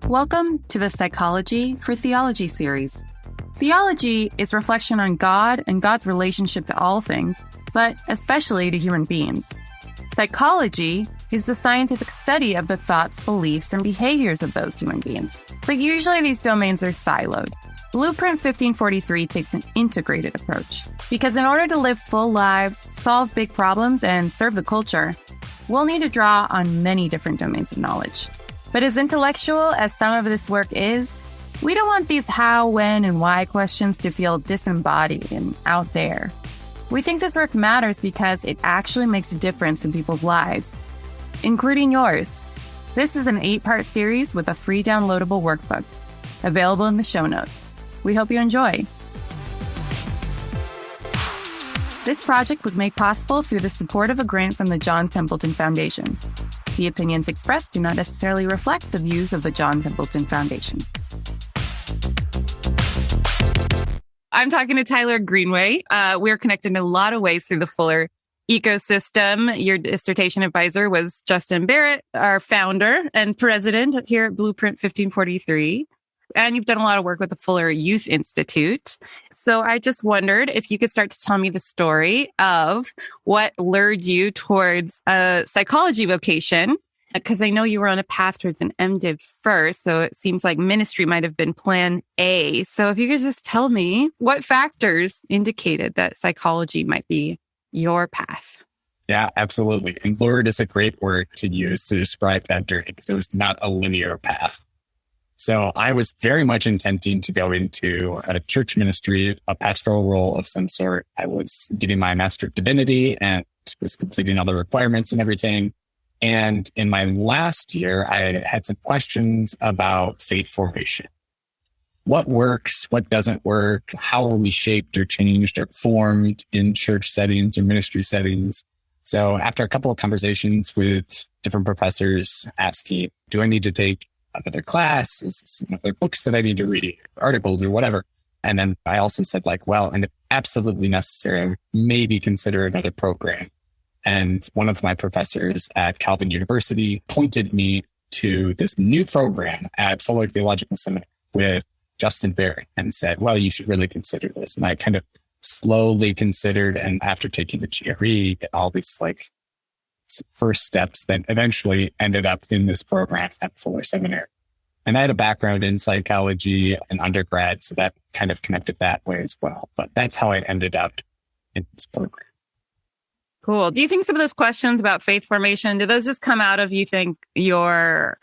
Welcome to the Psychology for Theology series. Theology is reflection on God and God's relationship to all things, but especially to human beings. Psychology is the scientific study of the thoughts, beliefs, and behaviors of those human beings. But usually these domains are siloed. Blueprint 1543 takes an integrated approach, because in order to live full lives, solve big problems, and serve the culture, we'll need to draw on many different domains of knowledge. But as intellectual as some of this work is, we don't want these how, when, and why questions to feel disembodied and out there. We think this work matters because it actually makes a difference in people's lives, including yours. This is an 8-part series with a free downloadable workbook, available in the show notes. We hope you enjoy. This project was made possible through the support of a grant from the John Templeton Foundation. The opinions expressed do not necessarily reflect the views of the John Templeton Foundation. I'm talking to Tyler Greenway. We're connected in a lot of ways through the Fuller ecosystem. Your dissertation advisor was Justin Barrett, our founder and president here at Blueprint 1543. And you've done a lot of work with the Fuller Youth Institute. So I just wondered if you could start to tell me the story of what lured you towards a psychology vocation, because I know you were on a path towards an MDiv first. So it seems like ministry might have been plan A. So if you could just tell me what factors indicated that psychology might be your path. Yeah, absolutely. And lured is a great word to use to describe that journey because it was not a linear path. So I was very much intending to go into a church ministry, a pastoral role of some sort. I was getting my Master of Divinity and was completing all the requirements and everything. And in my last year, I had some questions about faith formation. What works? What doesn't work? How are we shaped or changed or formed in church settings or ministry settings? So after a couple of conversations with different professors asking, do I need to take another class? Is there books that I need to read, articles or whatever? And then I also said and if absolutely necessary, I would maybe consider another program. And one of my professors at Calvin University pointed me to this new program at Fuller Theological Seminary with Justin Barrett and said, well, you should really consider this. And I kind of slowly considered, and after taking the GRE, all these first steps that eventually ended up in this program at Fuller Seminary. And I had a background in psychology and undergrad, so that kind of connected that way as well. But that's how I ended up in this program. Cool. Do you think some of those questions about faith formation, do those just come out of, you think, your,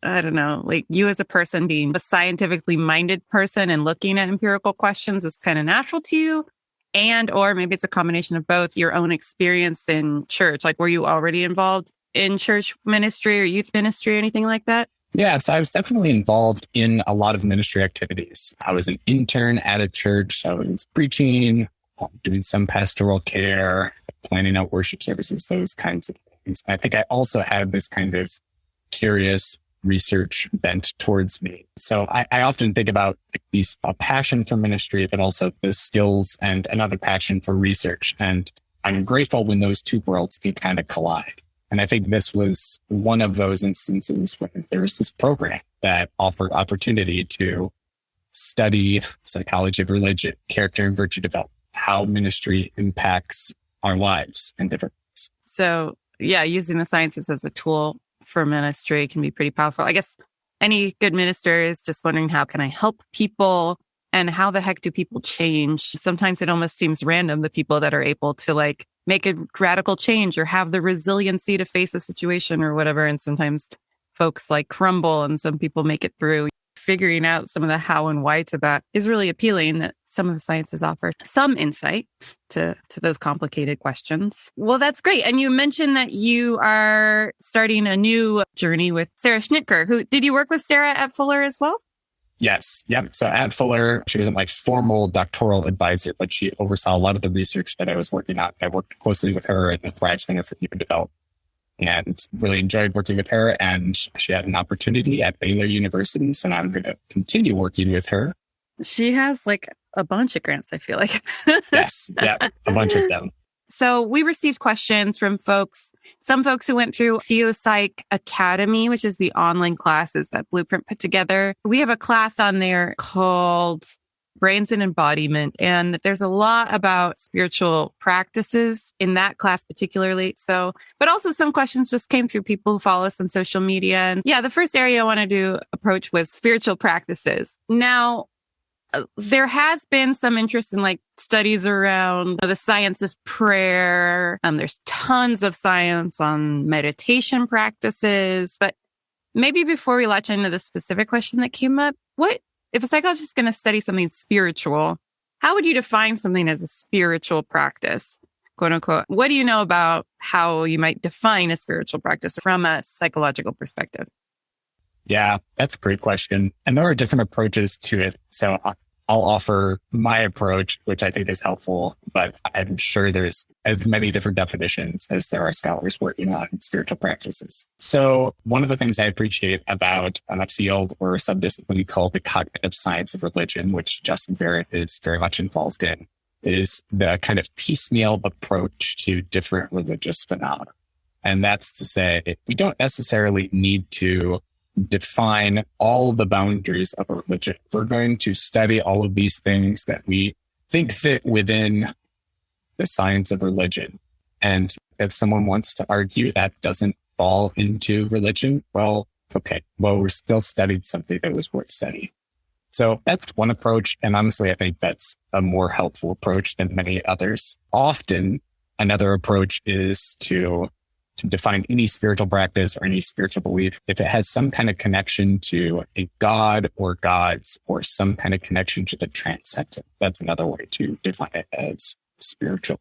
you as a person being a scientifically minded person and looking at empirical questions is kind of natural to you? Or maybe it's a combination of both, your own experience in church. Were you already involved in church ministry or youth ministry or anything like that? Yeah, so I was definitely involved in a lot of ministry activities. I was an intern at a church, so I was preaching, doing some pastoral care, planning out worship services, those kinds of things. I think I also had this kind of curious research bent towards me. So I often think about a passion for ministry, but also the skills and another passion for research. And I'm grateful when those two worlds can kind of collide. And I think this was one of those instances when there was this program that offered opportunity to study psychology of religion, character and virtue development, how ministry impacts our lives in different ways. So yeah, using the sciences as a tool for ministry can be pretty powerful. I guess any good minister is just wondering, how can I help people and how the heck do people change? Sometimes it almost seems random, the people that are able to make a radical change or have the resiliency to face a situation or whatever. And sometimes folks crumble and some people make it through. Figuring out some of the how and why to that is really appealing, that some of the sciences offer some insight to those complicated questions. Well, that's great. And you mentioned that you are starting a new journey with Sarah Schnitker. Did you work with Sarah at Fuller as well? Yes. Yep. So at Fuller, she wasn't formal doctoral advisor, but she oversaw a lot of the research that I was working on. I worked closely with her at the Thrive Center for Human Development and really enjoyed working with her. And she had an opportunity at Baylor University. So now I'm going to continue working with her. She has a bunch of grants, I feel like. Yes. Yeah. A bunch of them. So we received questions from some folks who went through Psych Academy, which is the online classes that Blueprint put together. We have a class on there called Brains and Embodiment, and there's a lot about spiritual practices in that class particularly. So, but also some questions just came through people who follow us on social media. And yeah, the first area I wanted to approach was spiritual practices. Now, there has been some interest in studies around the science of prayer. There's tons of science on meditation practices, but maybe before we latch into the specific question that came up, if a psychologist is going to study something spiritual, how would you define something as a spiritual practice, quote unquote? What do you know about how you might define a spiritual practice from a psychological perspective? Yeah, that's a great question. And there are different approaches to it. So I'll offer my approach, which I think is helpful, but I'm sure there's as many different definitions as there are scholars working on spiritual practices. So one of the things I appreciate about a field or a subdiscipline called the cognitive science of religion, which Justin Barrett is very much involved in, is the kind of piecemeal approach to different religious phenomena. And that's to say, we don't necessarily need to define all the boundaries of a religion. We're going to study all of these things that we think fit within the science of religion. And if someone wants to argue that doesn't fall into religion, well, okay, we're still studying something that was worth studying. So that's one approach. And honestly, I think that's a more helpful approach than many others. Often, another approach is to define any spiritual practice or any spiritual belief if it has some kind of connection to a god or gods or some kind of connection to the transcendent. That's another way to define it as spiritual.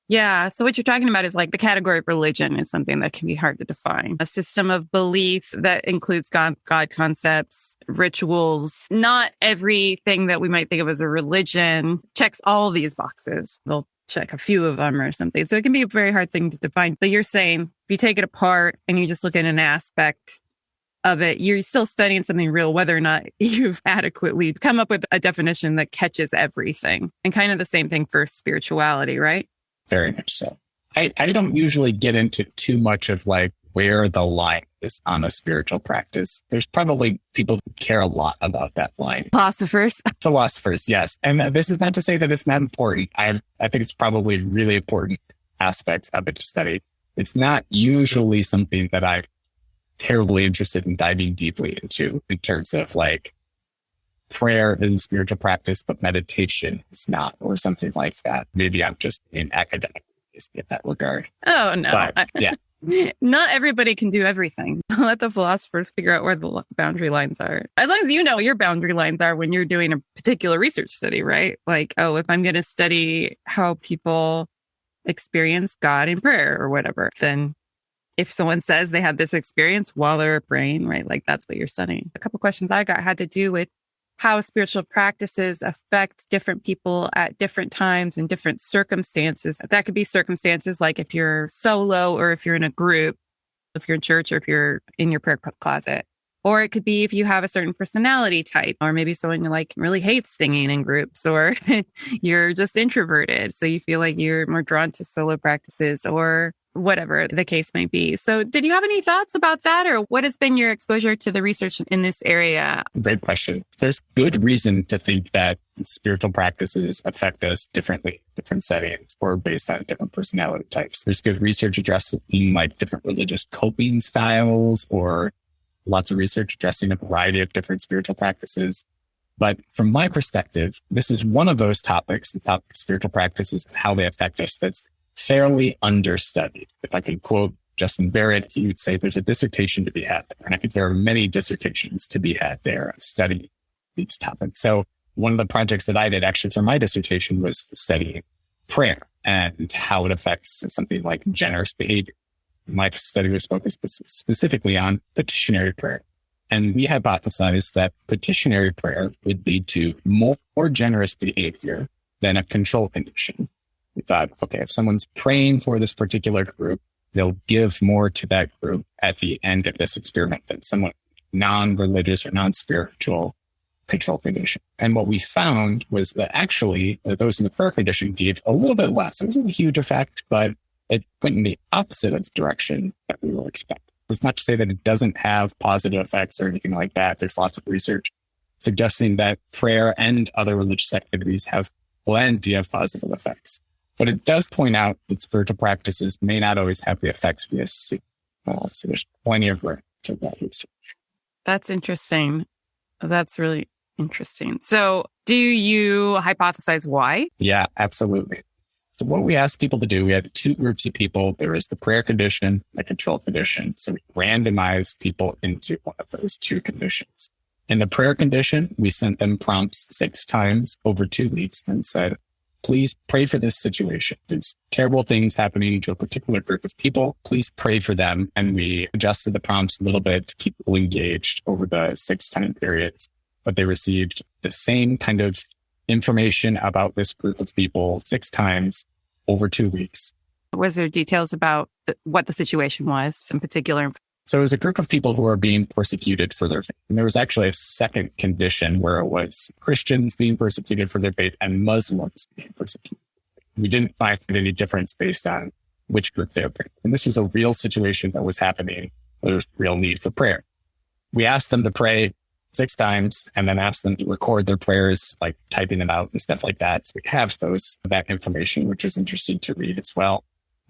Yeah. So what you're talking about is the category of religion is something that can be hard to define. A system of belief that includes God concepts, rituals. Not everything that we might think of as a religion checks all these boxes. They'll check a few of them or something. So it can be a very hard thing to define. But you're saying if you take it apart and you just look at an aspect of it, you're still studying something real, whether or not you've adequately come up with a definition that catches everything. And kind of the same thing for spirituality, right? Very much so. I don't usually get into too much of where the line is on a spiritual practice. There's probably people who care a lot about that line. Philosophers, yes. And this is not to say that it's not important. I think it's probably really important aspects of it to study. It's not usually something that I'm terribly interested in diving deeply into in terms of prayer is a spiritual practice, but meditation is not, or something like that. Maybe I'm just in academic in that regard. Oh, no. But, yeah. Not everybody can do everything. Let the philosophers figure out where the boundary lines are. As long as you know what your boundary lines are when you're doing a particular research study, right? If I'm going to study how people experience God in prayer or whatever, then if someone says they had this experience while they're praying, right? That's what you're studying. A couple questions I got had to do with how spiritual practices affect different people at different times and different circumstances. That could be circumstances like if you're solo or if you're in a group, if you're in church or if you're in your prayer closet. Or it could be if you have a certain personality type, or maybe someone really hates singing in groups, or you're just introverted. So you feel like you're more drawn to solo practices or whatever the case may be. So did you have any thoughts about that, or what has been your exposure to the research in this area? Great question. There's good reason to think that spiritual practices affect us differently, different settings, or based on different personality types. There's good research addressing different religious coping styles, or lots of research addressing a variety of different spiritual practices. But from my perspective, this is one of those topics, the topic of spiritual practices and how they affect us, that's fairly understudied. If I could quote Justin Barrett, he would say there's a dissertation to be had there. And I think there are many dissertations to be had there studying these topics. So one of the projects that I did actually for my dissertation was studying prayer and how it affects something like generous behavior. My study was focused specifically on petitionary prayer. And we hypothesized that petitionary prayer would lead to more generous behavior than a control condition. We thought, okay, if someone's praying for this particular group, they'll give more to that group at the end of this experiment than someone non-religious or non-spiritual control condition. And what we found was that actually those in the prayer condition gave a little bit less. It wasn't a huge effect, but it went in the opposite of the direction that we were expecting. It's not to say that it doesn't have positive effects or anything like that. There's lots of research suggesting that prayer and other religious activities have plenty of positive effects. But it does point out that spiritual practices may not always have the effects we assume. So there's plenty of room for that research. That's interesting. That's really interesting. So do you hypothesize why? Yeah, absolutely. So what we asked people to do, we had two groups of people. There was the prayer condition, the control condition. So we randomized people into one of those two conditions. In the prayer condition, we sent them prompts 6 times over 2 weeks and said, please pray for this situation. There's terrible things happening to a particular group of people. Please pray for them. And we adjusted the prompts a little bit to keep people engaged over the 6 time periods. But they received the same kind of information about this group of people 6 times over 2 weeks. Was there details about what the situation was in particular? So it was a group of people who are being persecuted for their faith. And there was actually a second condition where it was Christians being persecuted for their faith and Muslims being persecuted. We didn't find any difference based on which group they were in. And this was a real situation that was happening. There was real need for prayer. We asked them to pray 6 times and then asked them to record their prayers, like typing them out and stuff like that. So we have that information, which is interesting to read as well.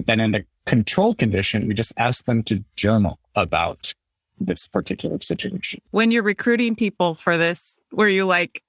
Then in the control condition, we just asked them to journal about this particular situation. When you're recruiting people for this, were you like,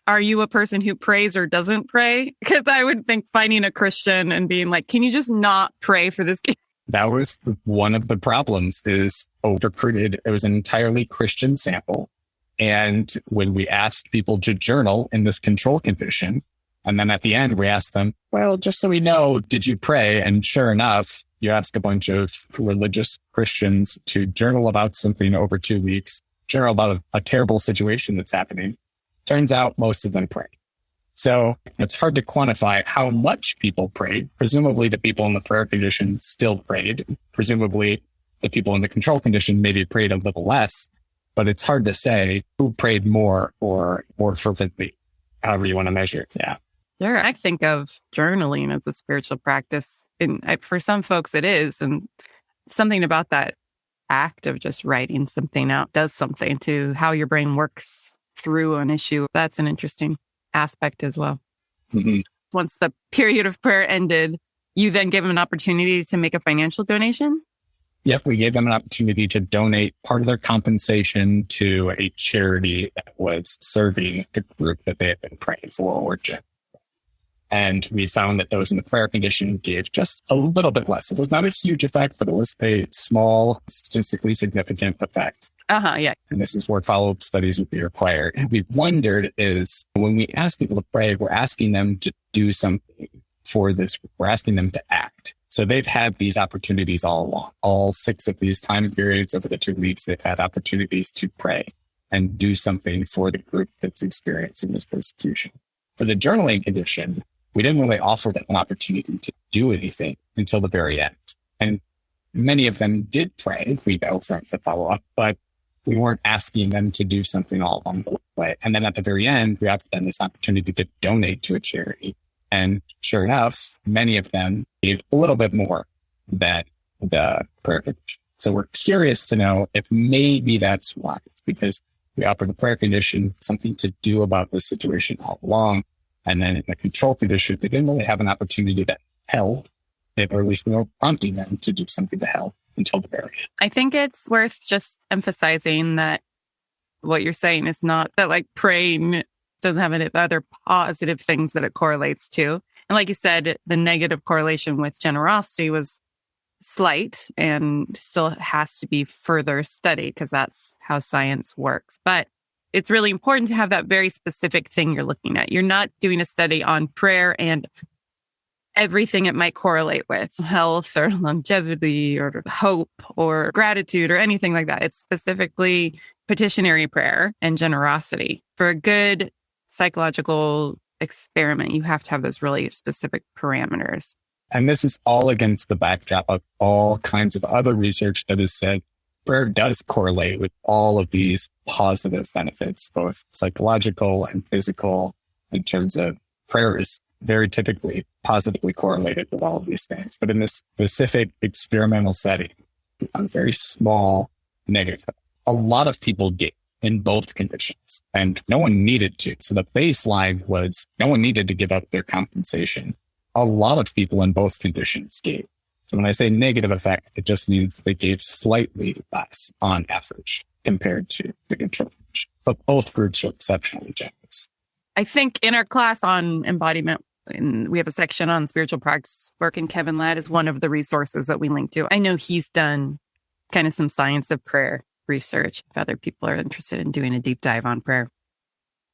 are you a person who prays or doesn't pray? Because I would think finding a Christian and being like, can you just not pray for this kid? That was one of the problems is recruited. It was an entirely Christian sample. And when we asked people to journal in this control condition, and then at the end, we asked them, well, just so we know, did you pray? And sure enough, you ask a bunch of religious Christians to journal about something over 2 weeks, journal about a terrible situation that's happening. Turns out most of them pray. So it's hard to quantify how much people prayed. Presumably the people in the prayer condition still prayed. Presumably the people in the control condition maybe prayed a little less, but it's hard to say who prayed more or more fervently, however you want to measure it. Yeah. Sure. I think of journaling as a spiritual practice. And for some folks it is. And something about that act of just writing something out does something to how your brain works through an issue. That's an interesting aspect as well. Mm-hmm. Once the period of prayer ended, you then give them an opportunity to make a financial donation? Yep, we gave them an opportunity to donate part of their compensation to a charity that was serving the group that they had been praying for or just. And we found that those in the prayer condition gave just a little bit less. It was not a huge effect, but it was a small, statistically significant effect. Yeah. And this is where follow-up studies would be required. And we wondered is when we ask people to pray, we're asking them to do something for this. We're asking them to act. So they've had these opportunities all along. All 6 of these time periods over the 2 weeks, they've had opportunities to pray and do something for the group that's experiencing this persecution. For the journaling condition, we didn't really offer them an opportunity to do anything until the very end. And many of them did pray, we know from the follow-up, but we weren't asking them to do something all along the way. And then at the very end, we offered them this opportunity to donate to a charity. And sure enough, many of them gave a little bit more than the prayer condition. So we're curious to know if maybe that's why. It's because we offered the prayer condition something to do about this situation all along. And then in the control condition, they didn't really have an opportunity to help, or at least we were prompting them to do something to help until the very end. I think it's worth just emphasizing that what you're saying is not that like praying doesn't have any other positive things that it correlates to. And like you said, the negative correlation with generosity was slight and still has to be further studied because that's how science works. But it's really important to have that very specific thing you're looking at. You're not doing a study on prayer and everything it might correlate with, health or longevity or hope or gratitude or anything like that. It's specifically petitionary prayer and generosity. For a good psychological experiment, you have to have those really specific parameters. And this is all against the backdrop of all kinds of other research that has said prayer does correlate with all of these positive benefits, both psychological and physical, in terms of prayer is very typically positively correlated with all of these things. But in this specific experimental setting, on very small negative, a lot of people gave in both conditions, and no one needed to. So the baseline was no one needed to give up their compensation. A lot of people in both conditions gave. So when I say negative effect, it just means they gave slightly less on average compared to the control group. But both groups were exceptionally generous. I think in our class on embodiment, we have a section on spiritual practice work, and Kevin Ladd is one of the resources that we link to. I know he's done kind of some science of prayer research if other people are interested in doing a deep dive on prayer.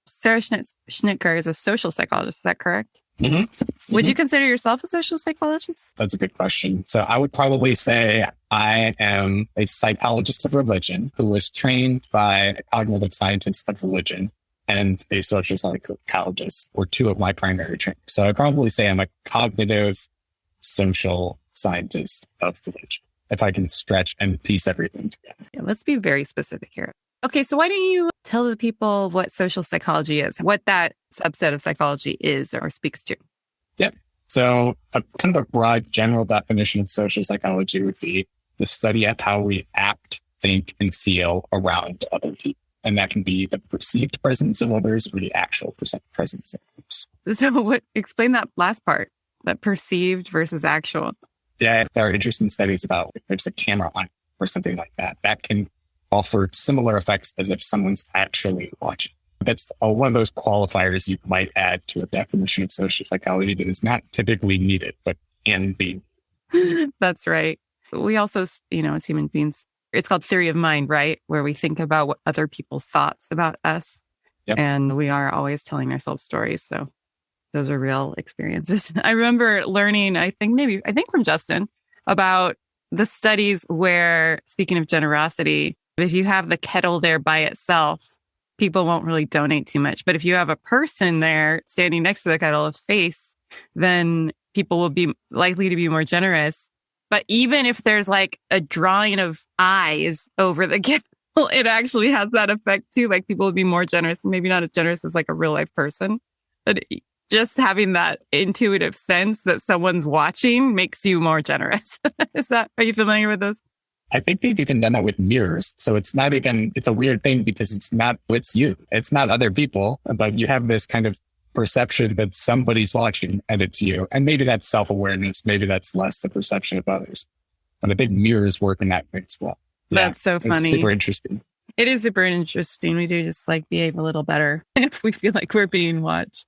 Sarah Schnitker is a social psychologist. Is that correct? Mm-hmm. Would you consider yourself a social psychologist? That's a good question. So I would probably say I am a psychologist of religion who was trained by a cognitive scientist of religion and a social psychologist, or two of my primary trainers. So I'd probably say I'm a cognitive social scientist of religion, if I can stretch and piece everything together. Yeah, let's be very specific here. Okay, so why don't you tell the people what social psychology is, what that subset of psychology is or speaks to? Yep. So a kind of a broad general definition of social psychology would be the study of how we act, think, and feel around other people. And that can be the perceived presence of others or the actual presence of others. So explain that last part, that perceived versus actual. Yeah, there are interesting studies about if there's a camera on or something like that. That can offer similar effects as if someone's actually watching. That's one of those qualifiers you might add to a definition of social psychology that is not typically needed, but can be. That's right. We also, as human beings, it's called theory of mind, right? Where we think about what other people's thoughts about us. Yep. And we are always telling ourselves stories. So those are real experiences. I remember learning, I think from Justin, about the studies where, speaking of generosity, if you have the kettle there by itself, people won't really donate too much. But if you have a person there standing next to the kettle of face, then people will be likely to be more generous. But even if there's like a drawing of eyes over the kettle, it actually has that effect too. Like people will be more generous, maybe not as generous as like a real life person. But just having that intuitive sense that someone's watching makes you more generous. Are you familiar with those? I think they've even done that with mirrors. So it's a weird thing because it's you. It's not other people, but you have this kind of perception that somebody's watching and it's you. And maybe that's self-awareness. Maybe that's less the perception of others. But I think mirrors work in that way as well. That's so funny. It's super interesting. It is super interesting. We do just behave a little better if we feel like we're being watched.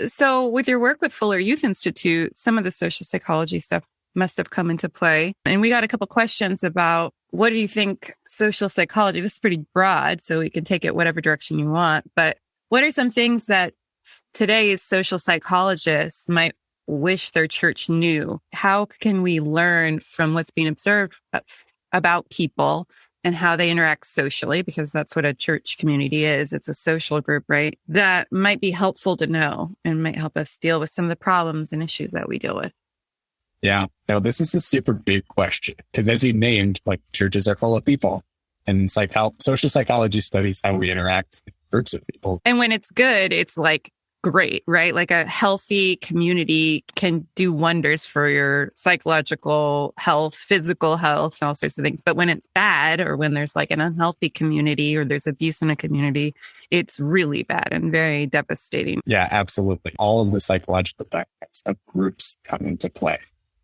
So with your work with Fuller Youth Institute, some of the social psychology stuff must have come into play. And we got a couple questions about what do you think social psychology, this is pretty broad, so you can take it whatever direction you want, but what are some things that today's social psychologists might wish their church knew? How can we learn from what's being observed about people and how they interact socially? Because that's what a church community is. It's a social group, right? That might be helpful to know and might help us deal with some of the problems and issues that we deal with. Yeah. Now, this is a super big question because as you named, churches are full of people and social psychology studies how we interact with groups of people. And when it's good, it's great, right? Like a healthy community can do wonders for your psychological health, physical health, all sorts of things. But when it's bad or when there's an unhealthy community or there's abuse in a community, it's really bad and very devastating. Yeah, absolutely. All of the psychological dynamics of groups come into play.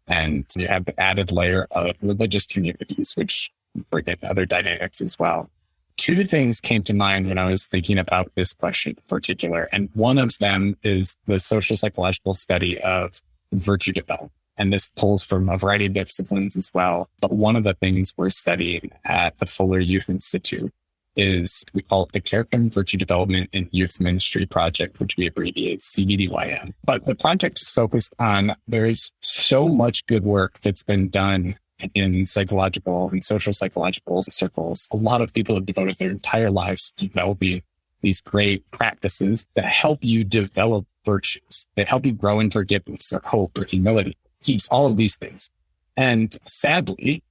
And you have the added layer of religious communities, which bring in other dynamics as well. Two things came to mind when I was thinking about this question in particular. And one of them is the social psychological study of virtue development. And this pulls from a variety of disciplines as well. But one of the things we're studying at the Fuller Youth Institute is, we call it the Character and Virtue Development in Youth Ministry Project, which we abbreviate CVDYM. But the project is focused on, there's so much good work that's been done in psychological and social psychological circles. A lot of people have devoted their entire lives to developing these great practices that help you develop virtues, that help you grow in forgiveness or hope or humility, peace, all of these things. And sadly,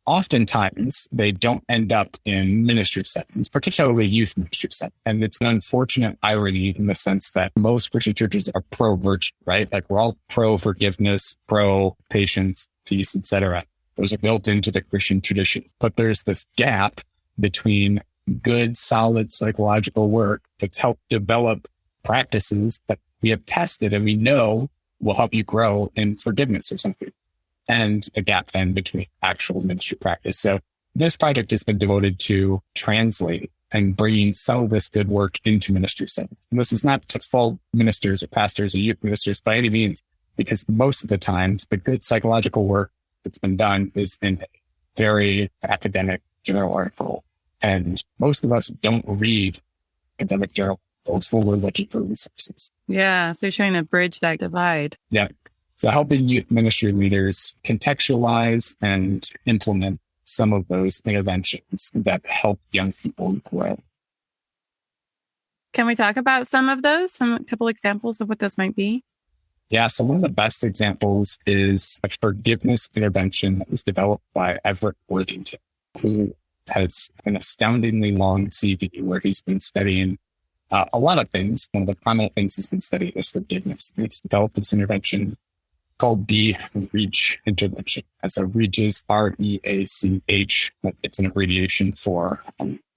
oftentimes they don't end up in ministry settings, particularly youth ministry settings. And it's an unfortunate irony in the sense that most Christian churches are pro-virtue, right? Like we're all pro-forgiveness, pro-patience, peace, etc. Those are built into the Christian tradition. But there's this gap between good, solid psychological work that's helped develop practices that we have tested and we know will help you grow in forgiveness or something. And a gap then between actual ministry practice. So this project has been devoted to translating and bringing some of this good work into ministry settings. And this is not to fault ministers or pastors or youth ministers by any means, because most of the times the good psychological work that's been done is in a very academic journal article. And most of us don't read academic journal articles when we're looking for resources. Yeah. So you're trying to bridge that divide. Yeah. So helping youth ministry leaders contextualize and implement some of those interventions that help young people grow. Can we talk about some of those? Some couple examples of what those might be? Yeah, so one of the best examples is a forgiveness intervention that was developed by Everett Worthington, who has an astoundingly long CV where he's been studying a lot of things. One of the prominent things he's been studying is forgiveness. And he's developed this intervention called the REACH intervention. And so REACH is REACH. It's an abbreviation for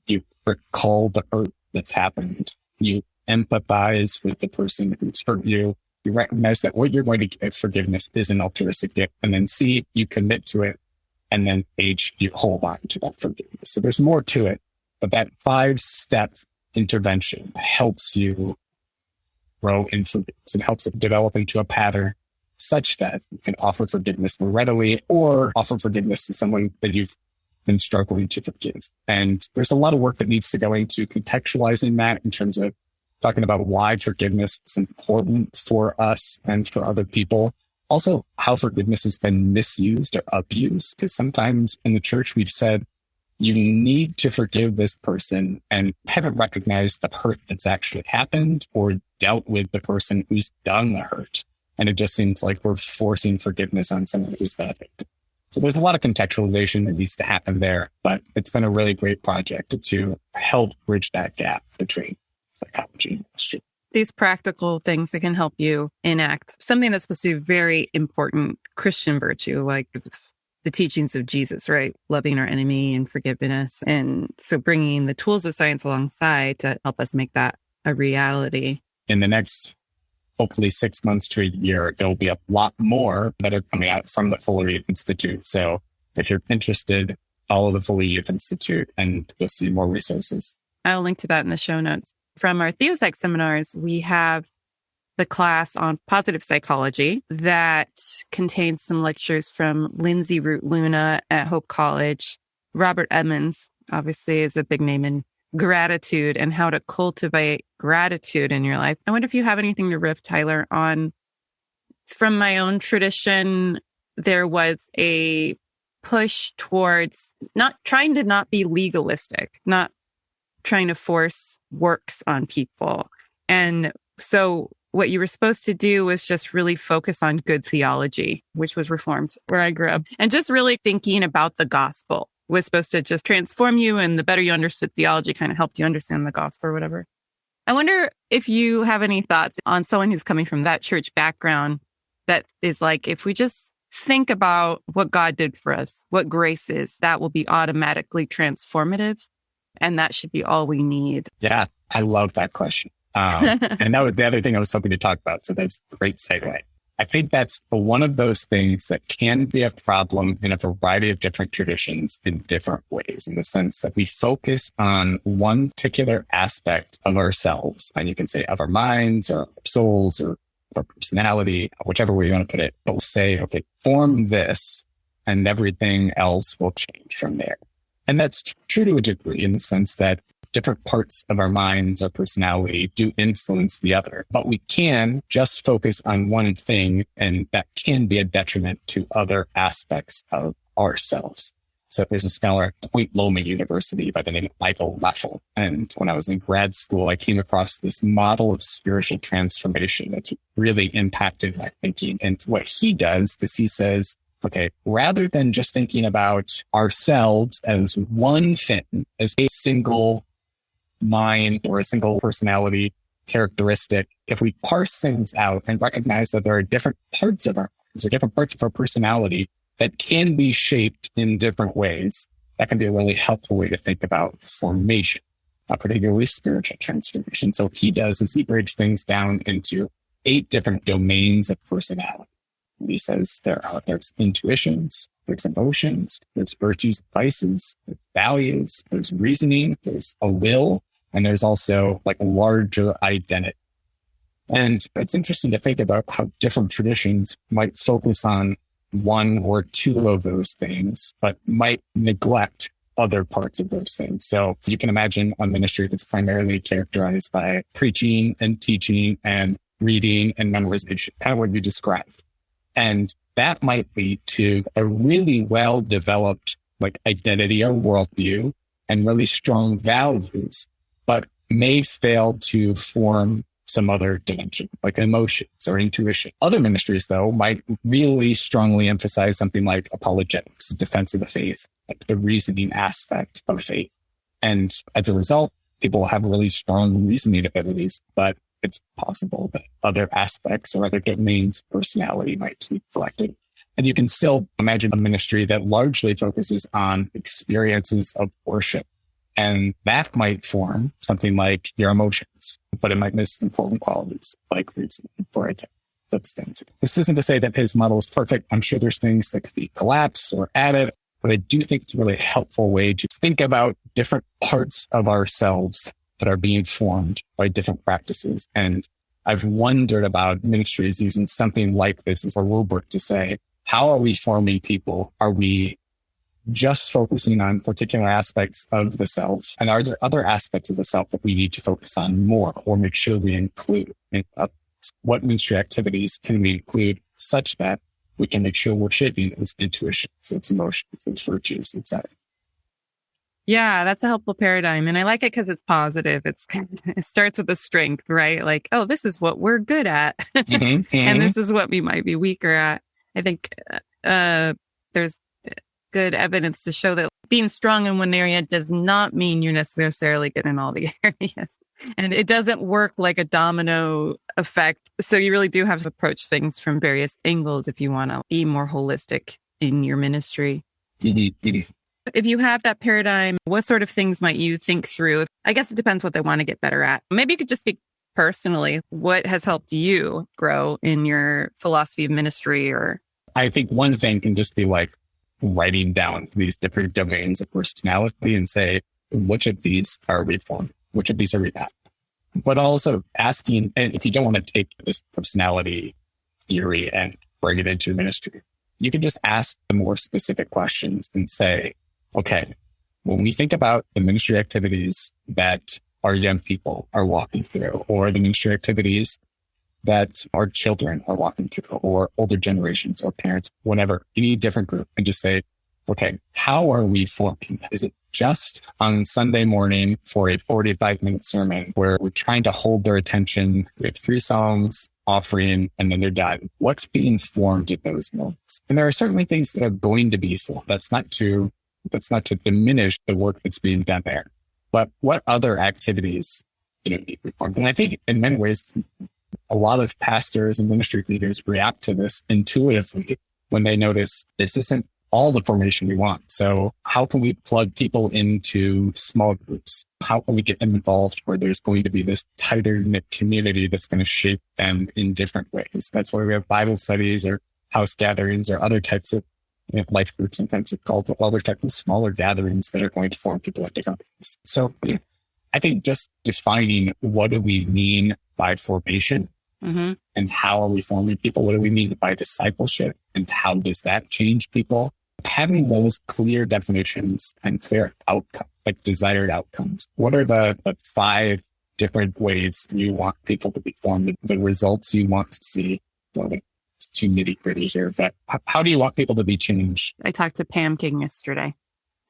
you recall the hurt that's happened. You empathize with the person who's hurt you. You recognize that what you're going to give forgiveness is an altruistic gift. And then C, you commit to it. And then H, you hold on to that forgiveness. So there's more to it. But that 5-step intervention helps you grow in forgiveness. It helps it develop into a pattern such that you can offer forgiveness more readily or offer forgiveness to someone that you've been struggling to forgive. And there's a lot of work that needs to go into contextualizing that in terms of talking about why forgiveness is important for us and for other people. Also, how forgiveness has been misused or abused. Because sometimes in the church, we've said, you need to forgive this person and haven't recognized the hurt that's actually happened or dealt with the person who's done the hurt. And it just seems like we're forcing forgiveness on someone who's that victim. So there's a lot of contextualization that needs to happen there, but it's been a really great project to help bridge that gap between psychology and history. These practical things that can help you enact something that's supposed to be very important Christian virtue, like the teachings of Jesus, right? Loving our enemy and forgiveness. And so bringing the tools of science alongside to help us make that a reality. In the next hopefully 6 months to a year, there'll be a lot more that are coming out from the Fuller Youth Institute. So if you're interested, follow the Fuller Youth Institute and you'll see more resources. I'll link to that in the show notes. From our Psych seminars, we have the class on positive psychology that contains some lectures from Lindsay Root Luna at Hope College. Robert Edmonds, obviously, is a big name in gratitude and how to cultivate gratitude in your life. I wonder if you have anything to riff, Tyler, on. From my own tradition, there was a push towards not be legalistic, not trying to force works on people. And so what you were supposed to do was just really focus on good theology, which was Reformed, where I grew up, and just really thinking about the gospel was supposed to just transform you. And the better you understood theology kind of helped you understand the gospel or whatever. I wonder if you have any thoughts on someone who's coming from that church background that is like, if we just think about what God did for us, what grace is, that will be automatically transformative. And that should be all we need. Yeah, I love that question. And that was the other thing I was hoping to talk about. So that's a great segue. I think that's one of those things that can be a problem in a variety of different traditions in different ways, in the sense that we focus on one particular aspect of ourselves. And you can say of our minds or our souls or our personality, whichever way you want to put it. But we'll say, okay, form this and everything else will change from there. And that's true to a degree in the sense that different parts of our minds, our personality do influence the other, but we can just focus on one thing and that can be a detriment to other aspects of ourselves. So there's a scholar at Point Loma University by the name of Michael Leffel. And when I was in grad school, I came across this model of spiritual transformation that's really impacted my thinking. And what he does is he says, okay, rather than just thinking about ourselves as one thing, as a single mind or a single personality characteristic, if we parse things out and recognize that there are different parts of our minds or different parts of our personality that can be shaped in different ways, that can be a really helpful way to think about formation, particularly spiritual transformation. So what he does is he breaks things down into 8 different domains of personality. He says there's intuitions, there's emotions, there's virtues and vices, there's values, there's reasoning, there's a will, and there's also like a larger identity. And it's interesting to think about how different traditions might focus on 1 or 2 of those things, but might neglect other parts of those things. So you can imagine a ministry that's primarily characterized by preaching and teaching and reading and memorization, kind of what you described. And that might lead to a really well-developed like identity or worldview and really strong values, but may fail to form some other dimension, like emotions or intuition. Other ministries, though, might really strongly emphasize something like apologetics, defense of the faith, like the reasoning aspect of faith. And as a result, people will have really strong reasoning abilities, but it's possible that other aspects or other domains of personality might be neglected. And you can still imagine a ministry that largely focuses on experiences of worship. And that might form something like your emotions, but it might miss important qualities like reasoning or intent. This isn't to say that his model is perfect. I'm sure there's things that could be collapsed or added, but I do think it's a really helpful way to think about different parts of ourselves that are being formed by different practices. And I've wondered about ministries using something like this as a rubric to say, how are we forming people? Are we just focusing on particular aspects of the self? And are there other aspects of the self that we need to focus on more or make sure we include? In what ministry activities can we include such that we can make sure we're shaping those intuitions, those emotions, those virtues, etc. Yeah, that's a helpful paradigm. And I like it because it's positive. It starts with a strength, right? Like, oh, this is what we're good at. And this is what we might be weaker at. I think there's good evidence to show that being strong in one area does not mean you're necessarily good in all the areas. And it doesn't work like a domino effect. So you really do have to approach things from various angles if you want to be more holistic in your ministry. If you have that paradigm, what sort of things might you think through? I guess it depends what they want to get better at. Maybe you could just speak personally. What has helped you grow in your philosophy of ministry? Or I think one thing can just be like writing down these different domains of personality and say, which of these are we forming? Which of these are we not? But also asking, and if you don't want to take this personality theory and bring it into ministry, you can just ask the more specific questions and say, okay, when we think about the ministry activities that our young people are walking through, or the ministry activities that our children are walking through, or older generations or parents, whatever, any different group, and just say, okay, how are we forming? Is it just on Sunday morning for a 45-minute sermon where we're trying to hold their attention? We have 3 songs, offering, and then they're done. What's being formed in those moments? And there are certainly things that are going to be formed. That's not to diminish the work that's being done there. But what other activities need to be formed? And I think in many ways, a lot of pastors and ministry leaders react to this intuitively when they notice this isn't all the formation we want. So how can we plug people into small groups? How can we get them involved where there's going to be this tighter knit community that's going to shape them in different ways? That's why we have Bible studies or house gatherings or other types of life groups, sometimes it's called, other types of smaller gatherings that are going to form people at different ways. So I think just defining what do we mean by formation and how are we forming people? What do we mean by discipleship and how does that change people? Having those clear definitions and clear outcomes, like desired outcomes. What are the 5 different ways you want people to be formed, the results you want to see? Well, it's too nitty-gritty here, but how do you want people to be changed? I talked to Pam King yesterday.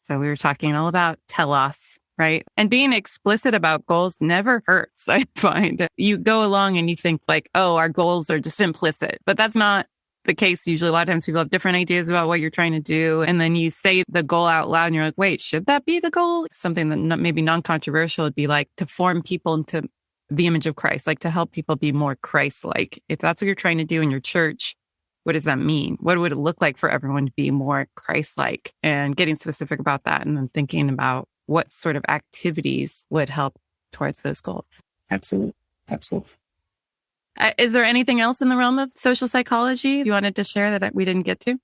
So we were talking all about telos, right? And being explicit about goals never hurts, I find. You go along and you think like, oh, our goals are just implicit, but that's not the case. Usually a lot of times people have different ideas about what you're trying to do. And then you say the goal out loud and you're like, wait, should that be the goal? Something that maybe non-controversial would be like to form people into the image of Christ, like to help people be more Christ-like. If that's what you're trying to do in your church, what does that mean? What would it look like for everyone to be more Christ-like? And getting specific about that and then thinking about what sort of activities would help towards those goals. Absolutely. Absolutely. Is there anything else in the realm of social psychology you wanted to share that we didn't get to?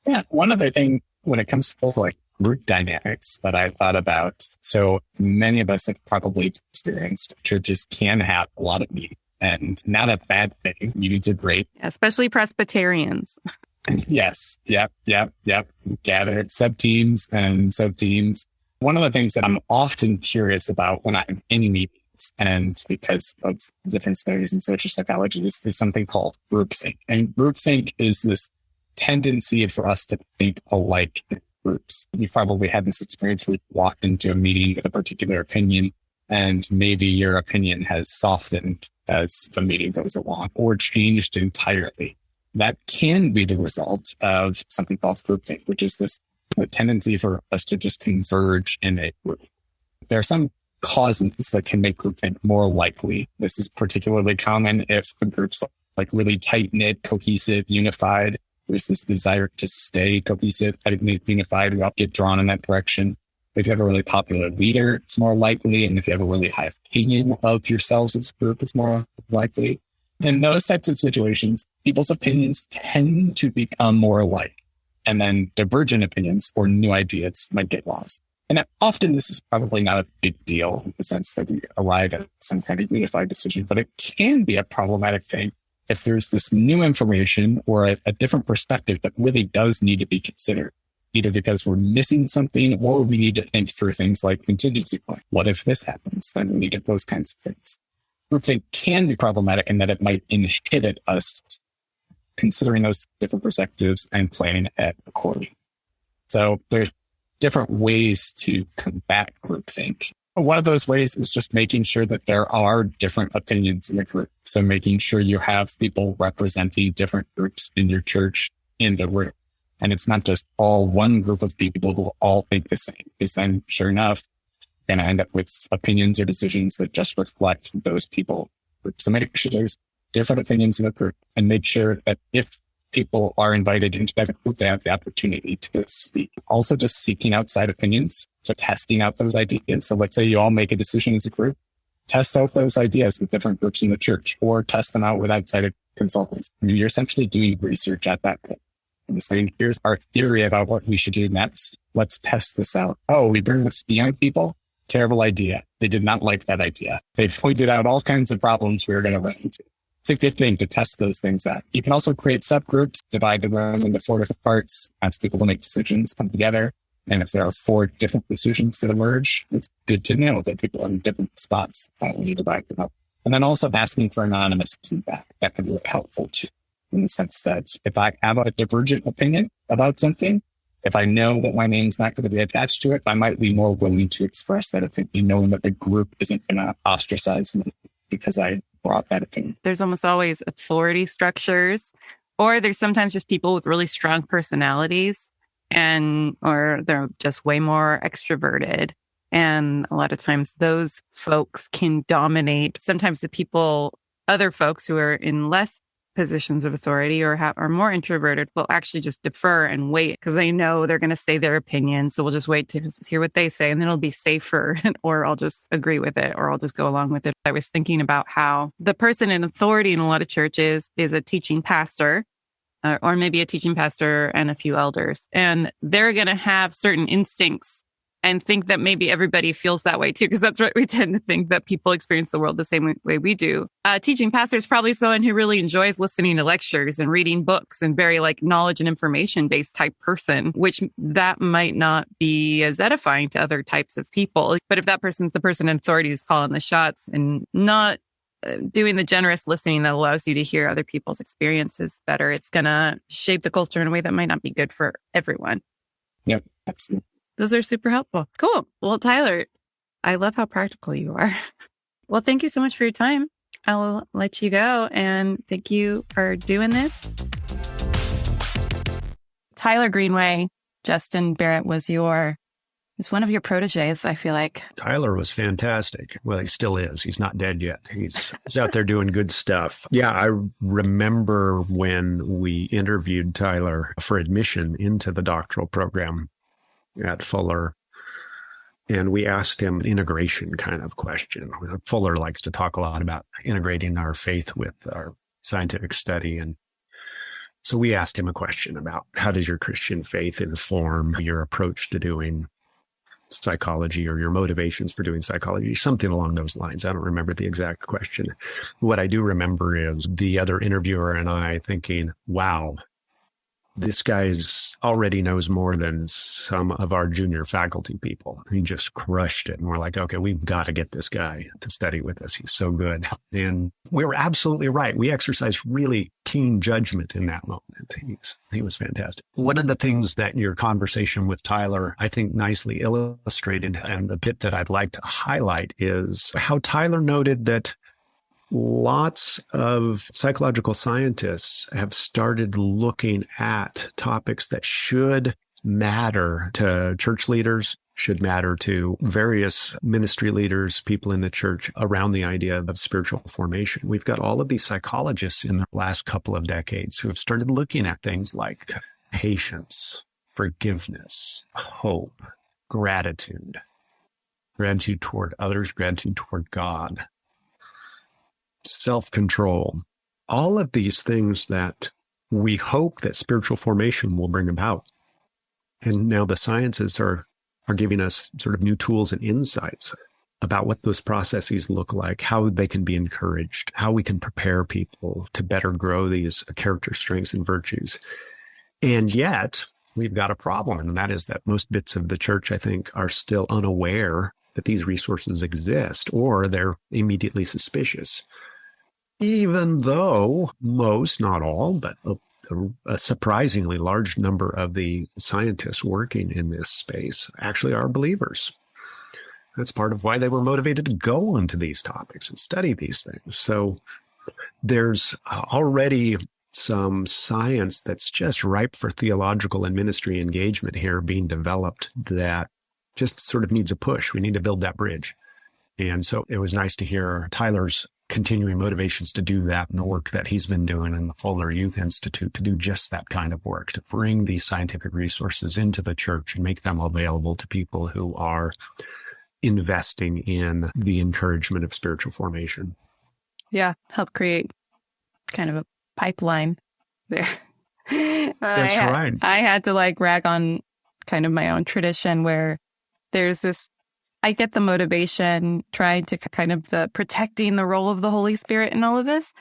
Yeah. One other thing when it comes to like group dynamics that I thought about. So many of us have probably experienced churches can have a lot of meetings. And not a bad thing. Meetings are great. Especially Presbyterians. Yes. Yep. Gathered sub-teams and sub-teams. One of the things that I'm often curious about when I'm in meetings, and because of different studies in social psychology, is something called groupthink. And groupthink is this tendency for us to think alike in groups. You've probably had this experience where you've walked into a meeting with a particular opinion, and maybe your opinion has softened as the meeting goes along or changed entirely. That can be the result of something called groupthink, which is this tendency for us to just converge in a group. There are some causes that can make groupthink more likely. This is particularly common if the group's like really tight-knit, cohesive, unified. There's this desire to stay cohesive, tight-knit, unified. We all get drawn in that direction. If you have a really popular leader, it's more likely. And if you have a really high opinion of yourselves as a group, it's more likely. In those types of situations, people's opinions tend to become more alike. And then divergent opinions or new ideas might get lost. And often this is probably not a big deal in the sense that we arrive at some kind of unified decision, but it can be a problematic thing if there's this new information or a different perspective that really does need to be considered. Either because we're missing something or we need to think through things like contingency plan. What if this happens? Then we need to those kinds of things. Groupthink can be problematic in that it might inhibit us considering those different perspectives and planning ahead accordingly. So there's different ways to combat groupthink. One of those ways is just making sure that there are different opinions in the group. So making sure you have people representing different groups in your church in the room. And it's not just all one group of people who all think the same, because then sure enough, you're going to end up with opinions or decisions that just reflect those people. So make sure there's different opinions in the group and make sure that if people are invited into that group, they have the opportunity to speak. Also just seeking outside opinions, so testing out those ideas. So let's say you all make a decision as a group, test out those ideas with different groups in the church or test them out with outside consultants. You're essentially doing research at that point. And saying, here's our theory about what we should do next. Let's test this out. Oh, we bring this to young people? Terrible idea. They did not like that idea. They pointed out all kinds of problems we were going to run into. It's a good thing to test those things out. You can also create subgroups, divide the room into 4 different parts, ask people to make decisions, come together. And if there are 4 different decisions that emerge, it's good to know that people are in different spots when you divide them up. And then also asking for anonymous feedback. That can be helpful too. In the sense that if I have a divergent opinion about something, if I know that my name's not going to be attached to it, I might be more willing to express that opinion, knowing that the group isn't going to ostracize me because I brought that opinion. There's almost always authority structures, or there's sometimes just people with really strong personalities or they're just way more extroverted. And a lot of times those folks can dominate. Sometimes other folks who are in less positions of authority or are more introverted will actually just defer and wait because they know they're going to say their opinion. So we'll just wait to hear what they say and then it'll be safer or I'll just agree with it or I'll just go along with it. I was thinking about how the person in authority in a lot of churches is a teaching pastor or maybe a teaching pastor and a few elders. And they're going to have certain instincts and think that maybe everybody feels that way too, because that's what we tend to think, that people experience the world the same way we do. Teaching pastor is probably someone who really enjoys listening to lectures and reading books and very like knowledge and information based type person, which that might not be as edifying to other types of people. But if that person's the person in authority who's calling the shots and not doing the generous listening that allows you to hear other people's experiences better, it's going to shape the culture in a way that might not be good for everyone. Yep, absolutely. Those are super helpful. Cool. Well, Tyler, I love how practical you are. Well, thank you so much for your time. I'll let you go and thank you for doing this. Tyler Greenway, Justin Barrett is one of your proteges, I feel like. Tyler was fantastic. Well, he still is. He's not dead yet. He's out there doing good stuff. Yeah, I remember when we interviewed Tyler for admission into the doctoral program at Fuller, and we asked him an integration kind of question. Fuller likes to talk a lot about integrating our faith with our scientific study. And so we asked him a question about how does your Christian faith inform your approach to doing psychology or your motivations for doing psychology, something along those lines. I don't remember the exact question. What I do remember is the other interviewer and I thinking, wow, this guy already knows more than some of our junior faculty people. He just crushed it. And we're like, okay, we've got to get this guy to study with us. He's so good. And we were absolutely right. We exercised really keen judgment in that moment. He was fantastic. One of the things that your conversation with Tyler, I think, nicely illustrated, and the bit that I'd like to highlight is how Tyler noted that lots of psychological scientists have started looking at topics that should matter to church leaders, should matter to various ministry leaders, people in the church around the idea of spiritual formation. We've got all of these psychologists in the last couple of decades who have started looking at things like patience, forgiveness, hope, gratitude toward others, gratitude toward God, self-control, all of these things that we hope that spiritual formation will bring about. And now the sciences are giving us sort of new tools and insights about what those processes look like, how they can be encouraged, how we can prepare people to better grow these character strengths and virtues. And yet we've got a problem, and that is that most bits of the church, I think, are still unaware that these resources exist, or they're immediately suspicious. Even though most, not all, but a surprisingly large number of the scientists working in this space actually are believers. That's part of why they were motivated to go into these topics and study these things. So there's already some science that's just ripe for theological and ministry engagement here being developed that just sort of needs a push. We need to build that bridge. And so it was nice to hear Tyler's continuing motivations to do that and the work that he's been doing in the Fuller Youth Institute to do just that kind of work, to bring these scientific resources into the church and make them available to people who are investing in the encouragement of spiritual formation. Yeah, help create kind of a pipeline there. That's right. I had to rag on kind of my own tradition where there's this, I get the motivation trying to kind of the protecting the role of the Holy Spirit in all of this,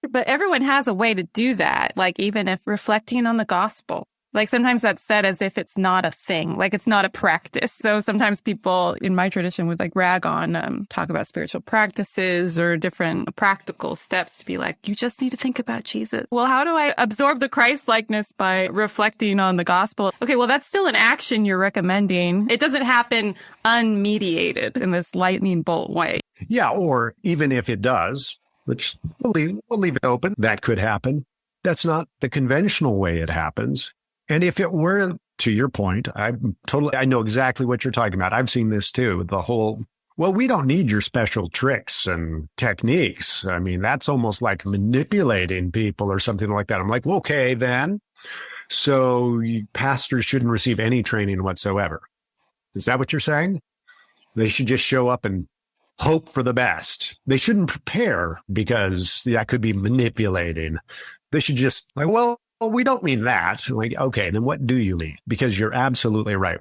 but everyone has a way to do that. Even if reflecting on the gospel, sometimes that's said as if it's not a thing, it's not a practice. So sometimes people in my tradition would rag on, talk about spiritual practices or different practical steps to be you just need to think about Jesus. Well, how do I absorb the Christ-likeness by reflecting on the gospel? Okay, well, that's still an action you're recommending. It doesn't happen unmediated in this lightning bolt way. Yeah, or even if it does, which we'll leave it open, that could happen. That's not the conventional way it happens. And if it were, to your point, I know exactly what you're talking about. I've seen this too. The whole, well, we don't need your special tricks and techniques. I mean, that's almost like manipulating people or something like that. I'm like, okay, then. So pastors shouldn't receive any training whatsoever. Is that what you're saying? They should just show up and hope for the best. They shouldn't prepare because that could be manipulating. They should just well, we don't mean that. Okay, then what do you mean? Because you're absolutely right.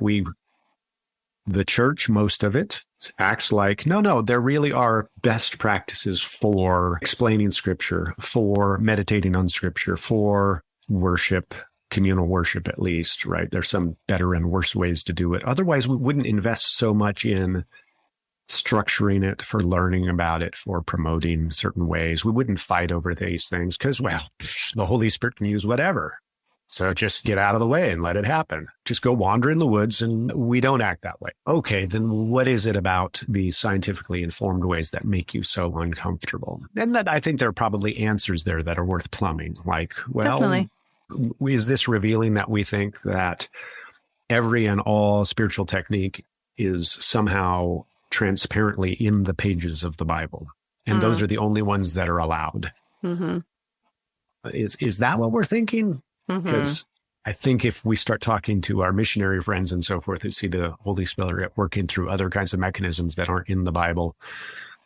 The church, most of it, acts like, no, there really are best practices for explaining Scripture, for meditating on Scripture, for worship, communal worship at least, right? There's some better and worse ways to do it. Otherwise, we wouldn't invest so much in structuring it, for learning about it, for promoting certain ways. We wouldn't fight over these things because, the Holy Spirit can use whatever. So just get out of the way and let it happen. Just go wander in the woods, and we don't act that way. Okay, then what is it about the scientifically informed ways that make you so uncomfortable? And I think there are probably answers there that are worth plumbing. Definitely. Is this revealing that we think that every and all spiritual technique is somehow transparently in the pages of the Bible, and those are the only ones that are allowed? Mm-hmm. Is that what we're thinking? Because I think if we start talking to our missionary friends and so forth who see the Holy Spirit working through other kinds of mechanisms that aren't in the Bible,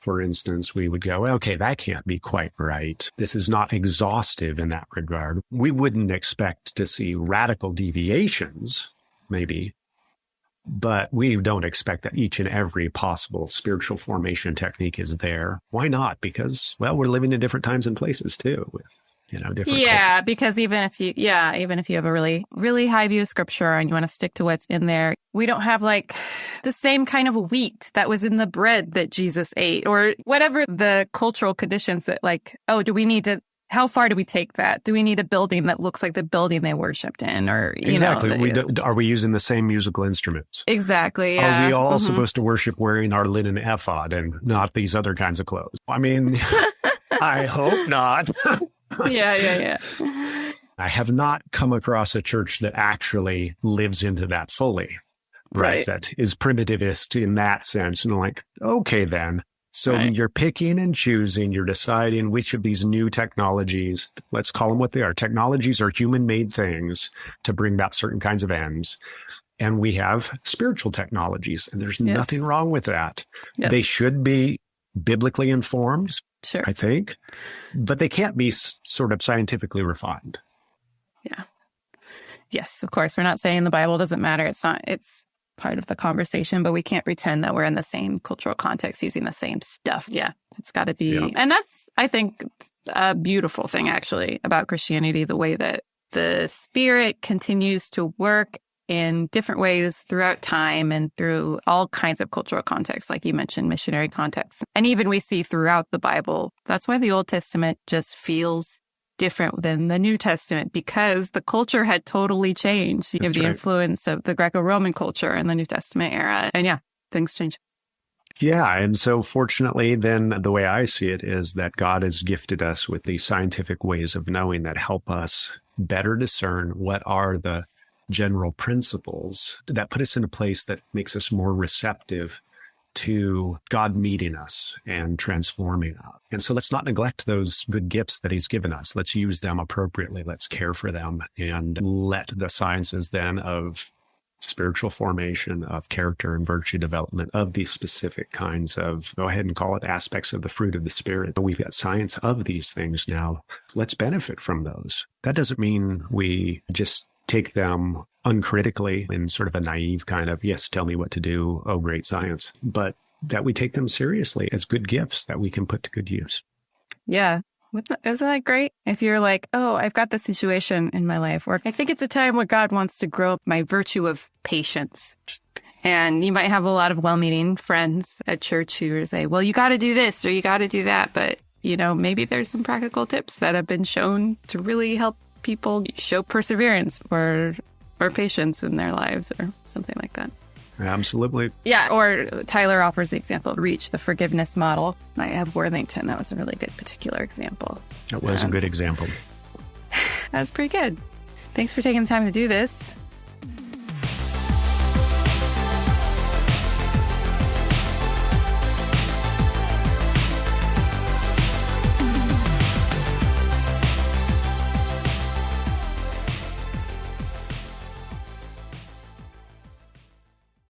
for instance, we would go, okay, that can't be quite right. This is not exhaustive in that regard. We wouldn't expect to see radical deviations, maybe, but we don't expect that each and every possible spiritual formation technique is there. Why not? Because, well, we're living in different times and places too, with different cultures. Because even if you have a really, really high view of scripture and you want to stick to what's in there, we don't have like the same kind of wheat that was in the bread that Jesus ate, or whatever the cultural conditions that how far do we take that? Do we need a building that looks like the building they worshiped in? Or, are we using the same musical instruments? Exactly. Yeah. Are we all supposed to worship wearing our linen ephod and not these other kinds of clothes? I mean, I hope not. Yeah. I have not come across a church that actually lives into that fully, right? That is primitivist in that sense. And like, okay, then. So you're picking and choosing, you're deciding which of these new technologies, let's call them what they are. Technologies are human-made things to bring about certain kinds of ends. And we have spiritual technologies, and there's nothing wrong with that. Yes. They should be biblically informed. Sure. I think, but they can't be sort of scientifically refined. Yeah. Yes, of course. We're not saying the Bible doesn't matter. It's part of the conversation, but we can't pretend that we're in the same cultural context using the same stuff. Yeah. It's got to be. Yeah. And that's, I think, a beautiful thing actually about Christianity, the way that the Spirit continues to work in different ways throughout time and through all kinds of cultural contexts, like you mentioned, missionary contexts. And even we see throughout the Bible, that's why the Old Testament just feels different than the New Testament, because the culture had totally changed. You have the influence of the Greco-Roman culture in the New Testament era. And things change. Yeah. And so fortunately, then the way I see it is that God has gifted us with these scientific ways of knowing that help us better discern what are the general principles that put us in a place that makes us more receptive to God meeting us and transforming us. And so let's not neglect those good gifts that he's given us. Let's use them appropriately. Let's care for them and let the sciences then of spiritual formation, of character and virtue development, of these specific kinds of, go ahead and call it aspects of the fruit of the Spirit. We've got science of these things now. Let's benefit from those. That doesn't mean we just take them uncritically in sort of a naive kind of, yes, tell me what to do, oh, great science, but that we take them seriously as good gifts that we can put to good use. Yeah. Isn't that great? If you're like, oh, I've got this situation in my life where I think it's a time where God wants to grow my virtue of patience. And you might have a lot of well-meaning friends at church who say, well, you got to do this or you got to do that. But, maybe there's some practical tips that have been shown to really help people show perseverance or patience in their lives or something like that. Absolutely. Yeah. Or Tyler offers the example of REACH, the forgiveness model. I have Worthington. That was a really good particular example. That was a good example. That's pretty good. Thanks for taking the time to do this.